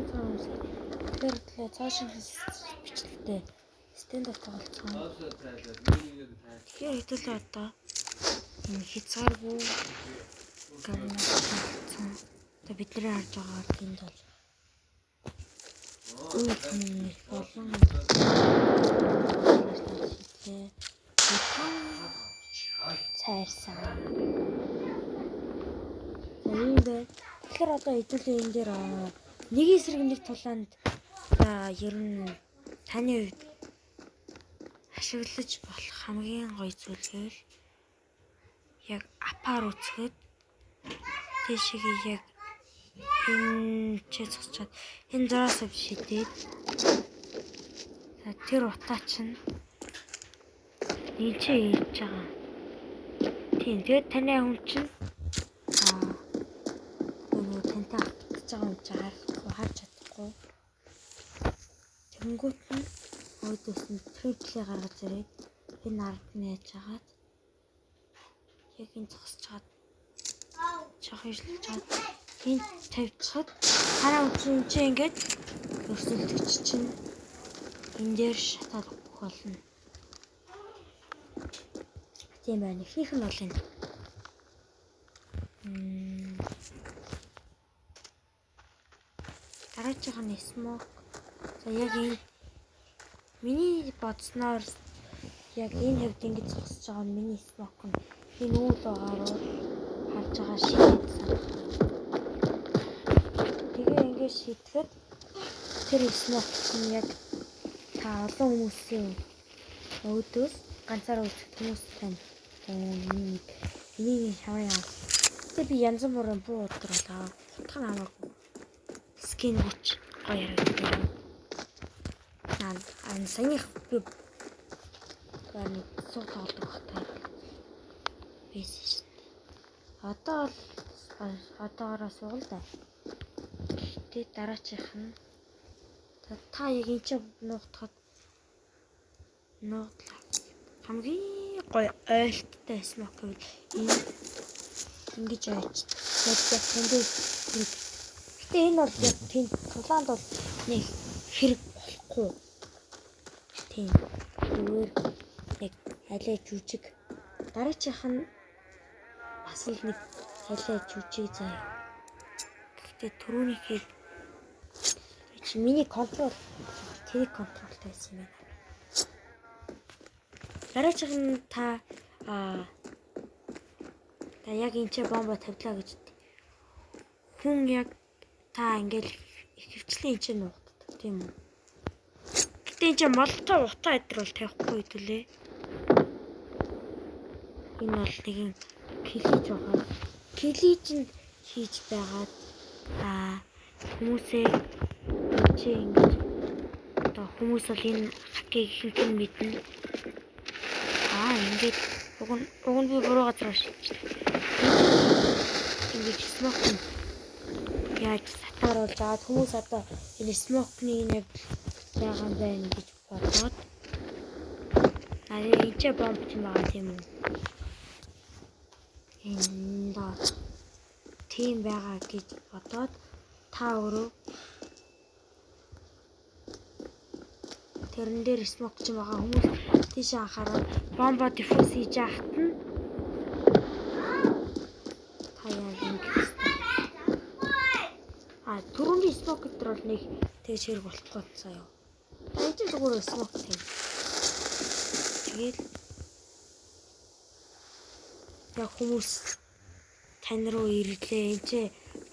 Тэгэхээр цаашин бичлэгтэй стендап тоглолцсон. Тэгэхээр хэдүүлээ одоо энэ хязгааргүй камера тоглолцсон. Одоо бидний харж байгаа тийм бол үеийн болон цайрсан. Тэгэхээр одоо хэдүүлээ энэ дээр нэг эсрэг нэг тулаанд ер нь таны хувьд ашиглаж болох хамгийн гоё зүйл гэвэл яг апаар үзэхэд тийшээ яг энэ чэцчээд энэ зураас бишээд тэр утаа чинь энэ ч ийж байгаа. Тийм тэгээд таны хүн чинь тантай хатж байгаа юм чи харж чадахгүй. Тэнгүүт нь өөдөөс нь триплээ гаргаж ирээд энэ ард нь яаж хагаад яг энэ зогсож чад жоох ижлж чад энэ тавьчихад хараа үчин чи ингээд өрсөлдөгч чинь энэ дээр шатаад өгөх болно. Тийм байна. Ихнийх нь бол энэ дараачихын смок. За яг энэ миний бодсноор яг энэ хэвд ингэж зогсож байгаа нь миний смок нь энэ үйл байгааруу харж байгаа шийдсэн. Тэгээ ингэж шийдэхэд тэр смок чинь яг та олон хүмүүсийн өөдөөс ганцаараа үзэх хүмүүс тань энийг хаваа яа. Тэгээ би янз бүрийн буу удруулаа. Хутгах намаагүй. Скин хүч гоё харагдав. Саяных би ганы суу тоглох багтаа. Бэс. Одоогоороо суул да. Тэгээ дараачих нь та яг энэ ч нуугдахад нуудлаа. Хамгийн гоё ойлттой смок гэвэл энэ ингэж ойч. Яг тэнд. Гэтэ энэ бол яг тийм тулаанд бол нэг хэрэг болохгүй. Тийм. Зүгээр яг алей жүжиг. Дараачих нь бас л нэг алей жүжиг заяа. Гэтэ түрүүнийхийг миний контрол тэр контролтой байсан юм байна. Дараачих нь та яг энэ ч бомба тавьлаа гэж хүн яг та ингээл хөвчлэн энэ ч нуугддаг тийм үү. Гэтэ энэ ч молтой утаа идэр бол тавихгүй хэдүүлээ. Энэ бол нэгэн клиж байгаа. Клиж нь хийж байгаад хүмүүсээ чи ингэж одоо хүмүүс бол энэ хакийг ихэнх нь мэднэ. Ингээд уг нь би буруу газар шилжлээ. Ингэж смок яаж сатааруулж аваад хүмүүс одоо энэ смокны яг байгаа юм байна гэж бодоод энэ ч бомб юм байгаа тийм үү. Энэ доо тийм байгаа гэж бодоод та өөрөө тэрэн дээр смок ч байгаа хүмүүс тийш анхаарал бомба диффуз хийж яахт нь та яг ингэж түрүүний смок гэдэг бол нэг тэгж хэрэг болтгоо заяа. Энэ ч зүгээр смок тийм. Тэгээд яг хүмүүс тань руу ирлээ. Энд ч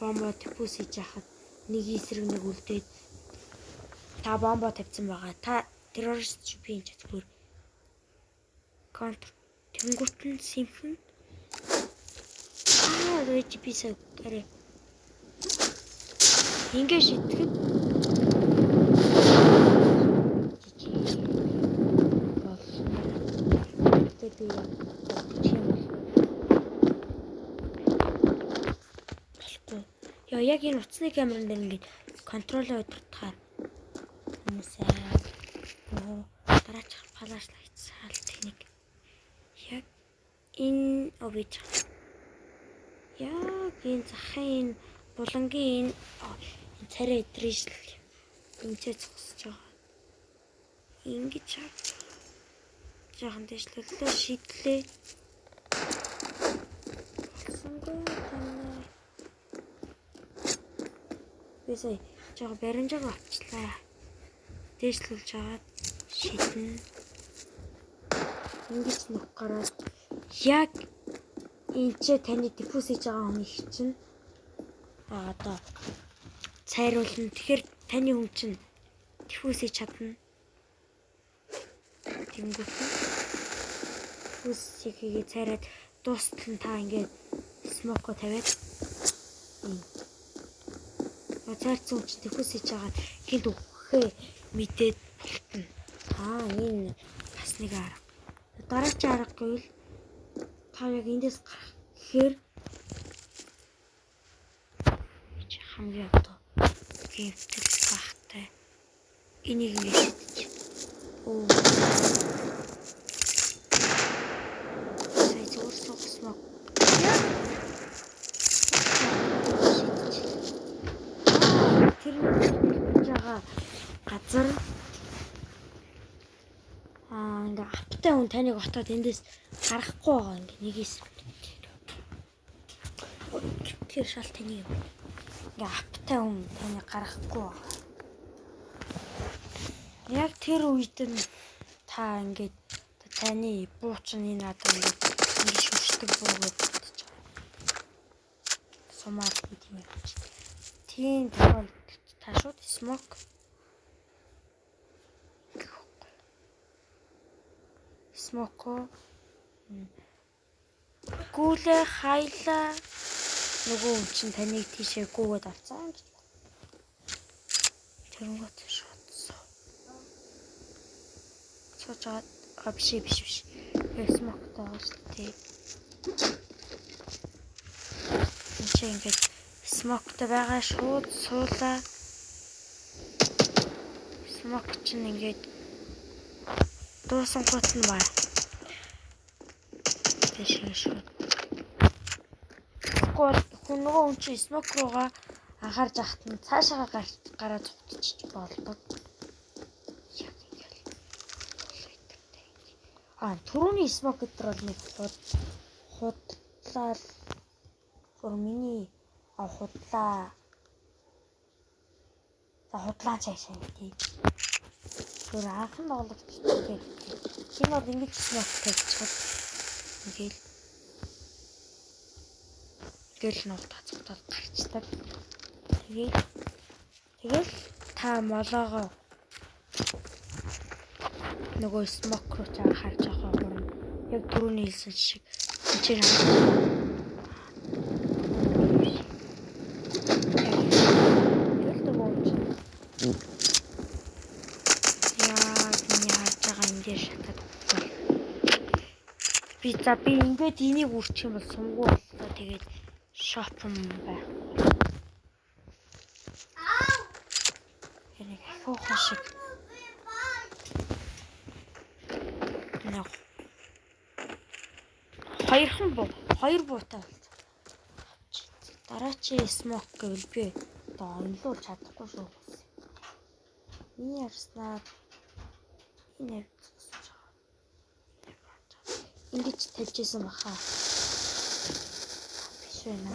бомба диффуз хийж яхад нэг эсрэг нэг үлдээд та бомба тавьсан байгаа. Та террорист чи би энэ зүгээр контр тэнгуутэн симхэн речиписаа гараа ингэж шитгэхэд яг энэ утасны камерын дээр ингээд контролоо удирдахаар хүмүүсээ дараачих флашлайт саал техник яг энэ обиж яг энэ захын булангийн энэ царай идрээжл инчээ зогсож байгаа. Ингэж жоохон дэвшлэлээ шийдлээ. Болсонгүй танаа. Бисээ жоохон баримжааг авчлаа. Дэвшлүүлж аваад шийднэ. Ингэж нүх гараад яг инчээ таны диффуз хийж байгаа хүн их чинь одоо цайруулна. Тэгэхээр таны хүн чинь диффуз хийж чадна. Тэнгүүт диффуз хийгээ цайраад дуустал нь та ингээд смоко тавиад цайрцсан хүн чинь диффуз хийж байгаа хинт өгөхөө мэдээд болтно. Энэ бас нэг арга. Дараагийн арга гэвэл та яг эндээс гарах гэхээр хамгийн одоо гэмтэл багтай энийг ингэ шидэж. Сая зур суугсмаа. Тэр жага газар ингээ аптай хүн таныг отоод эндээс гарахгүй байгаа ингээ нэгээс тэр шал таны ингээ аптай хүн таныг гарахгүй байгаа. Яг тэр үед нь та ингээд таны буучин энэ надад ингээд шүршдэг буугаад бодож байгаа. Сумаар тийм юм. Тийм тохиолдолд та шууд смок смоко гүлээ хайлаа нөгөө хүн чинь таныг тийшээ гүгээд авцсан гэж. Тэнгуут шатсан. Цочоод биш. Смоктой байгаа шүү дээ. Энд ингээд смоктой байгаа шууд суулаа. Смок чинь ингээд дуусан гот нь баа. Тэшээ шууд. Хүн нөгөө хүн чинь смок руугаа анхаарч ахт нь цаашаа гараад цугтчих болдог. Яг ингээл. Түрүүний смок гэдэр бол нэг худлаа миний худлаа. За худлаа цаашаа тий. Тэр анхан тоглогч тэгээд энэ бол ингэж смок тавьчихад ингээл нуутаа цугтаад гарчдаг. Тэгэл та молоогоо нөгөө смок руу чаа харж байгаа гурав. Яг түрүүний хэлсэн шиг энэ би ингээд энийг үрчих юм бол сумгуу боллоо. Тэгээд шопом байх. Энийг ахиухан шиг. Хоёр буутай болчих. Дараачийн смок гэвэл би одоо онлуулж чадахгүй шүү. Миний ярснаа энэ ингэж тавьжсэн баха. Биш байна.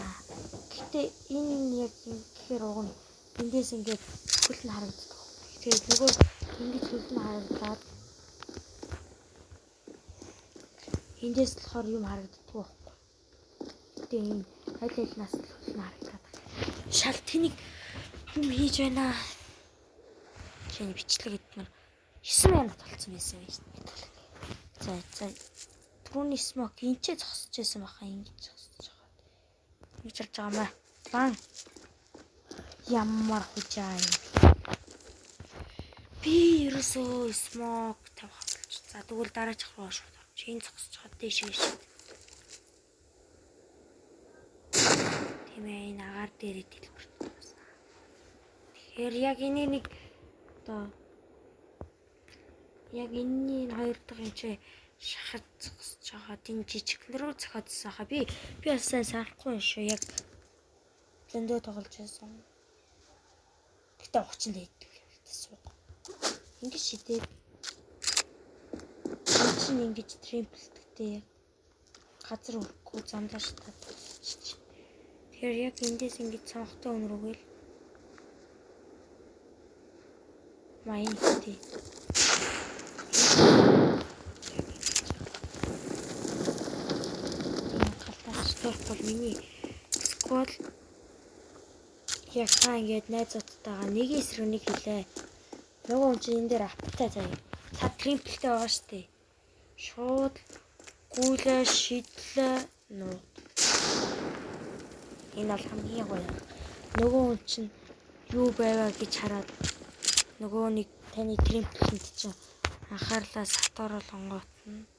Гэтэ энэ яг гэхээр уг нь эндээс ингээд хөл нь харагддаг. Тэгээд нөгөө ингэж хөл нь харагдаад эндээс болохоор юм харагддаг байхгүй. Гэтэ энэ аль-алинаас хөл нь харагдаад. Шал тэнийг юм хийж байна. Чиний бичлэг эдгээр 9 минут болсон байсан юм шүү дээ. За түрүүний смок инчээ зогсож байсан баха ингэж зогсож байгаа. Ингэж харж байгаа маа. Бан. Ямар хужаа юм. Би ерөөсөө смок тавих болж. За тэгвэл дараачих руу шууд. Чин зогсож байгаа дэшээ шүү. Тийм ээ энэ агаар дээрээ дэлбэрч байна. Тэгэхээр яг энийг нэг одоо яг энэний хоёр дахь юм чи шахаж зогсож байгаа тийм жижиглэрүү зохиодсон хаа би бас сайн санахгүй шүү яг зөндөө тоглож байсан. Гэхдээ 30 дээд. Сууг. Ингэж шидээд чинь ингэж тремплтэй газар өрөхгүй замдаа шатаад. Тэгэхээр яг эндээс ингэж цонхтой өнрөөгөл маяг тий. Бол миний сквад яг та ингээд найзуудтайгаа нэг эсрэг нэг хэлээ. Нөгөө хүн чинь энэ дээр аптай заяа. Та тремплтэй байгаа штэ. Шууд гүйлээ шидлээ нуу. Энэ бол хамгийн гоё. Нөгөө хүн чинь юу байваа гэж хараад нөгөө нэг таны тремплэнд чинь анхаарлаа сатуурал онгоотно.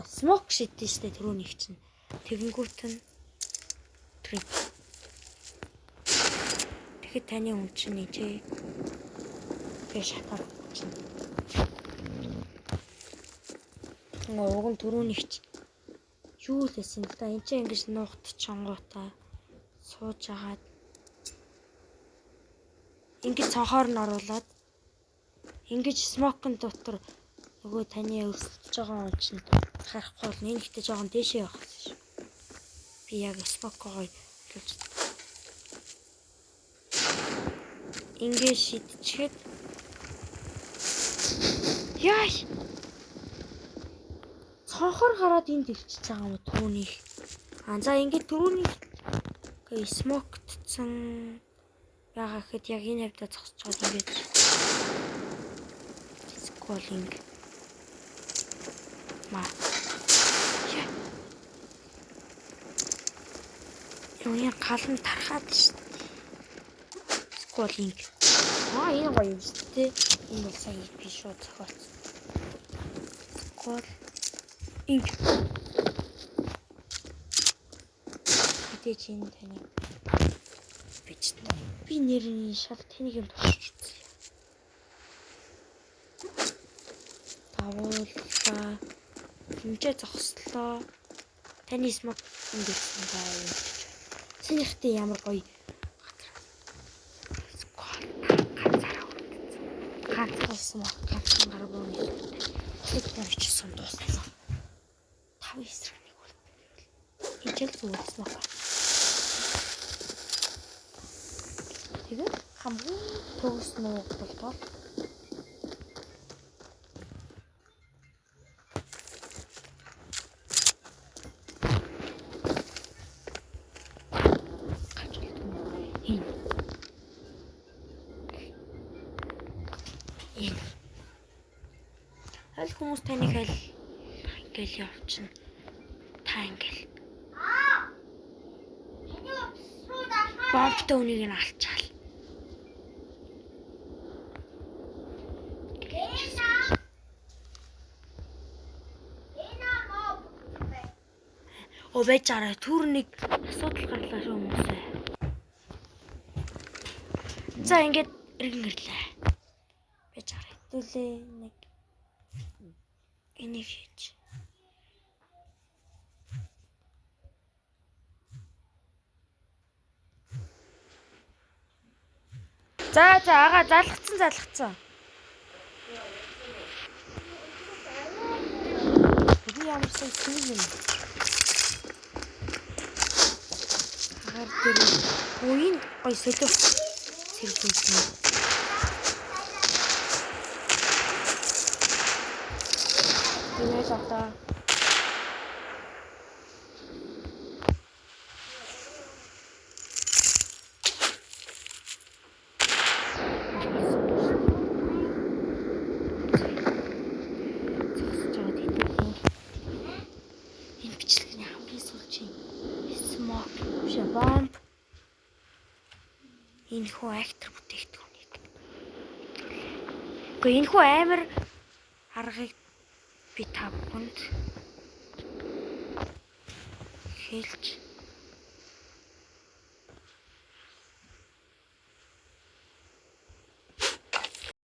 Смок шидэж штэ түрүүнийг чинь. Тэгэнгүүт нь тремп. Тэгэхэд таны хүн чинь нэг би шатаар чинь. Уг нь түрүүнийг чинь юу лсэн л да. Энд чинь ингэж нуухт чонгоотой сууж агаад ингэж цонхоор нь оруулаад ингэж смокын дотор нөгөө таны өрсөлдөж байгаа хүн чинь харахгүй бол энэ ихтэй жоохон дээшээ явах гэсэн шүү. Би яг смокогоо хэлж ингэ шидчихэд яаш цонхоор гараад энд ирчихэж байгаа юм түрүүнийг. За ингэ түрүүнийг смоктсон байгаа гэхэд яг энэ хавьдаа зогсож байгаа ингэж сколинг ма Юуны галан тархаад шүү дээ. Сколинг. Энэ гоё юм шүү дээ. Энэ бол сая би шууд зохиоцсон. Сколинг. Мэдээж энэ таны би нэрний шал тэнийг юм туршиж үзье. Тавууллаа. Хэмжээ зогслоо. Таны смок ингэсэн байна. Синийхтэй ямар гоё ганцсан ганцхан гар бууны хэд тавьчихсан дууссан. 5 эсрэг нэг бол. Хичээл зүгсэн байна. Тэгээд хамгийн төгс нууг болтоо. Аль хүмүүс таныг аль ингээл явчихна. Та ингээл. Бомбтой үнийг нь алчаал. Байж арай түрник асуудал гарлаа шүү хүмүүсээ. За ингээд иргэн ирлээ. Байж арай хэдүүлээ нэг энийг хийж. За ага залгцсан. Би ямар сайн тийм юм. Хагаар дээр үеийн гой солиоч сэргүүлсэн. Тэгэл одоо бомб энэ хүү актер бүтээгдэхүүнийг. Гэхдээ энэ хүү амар аргыг би та бүхэнд хэлж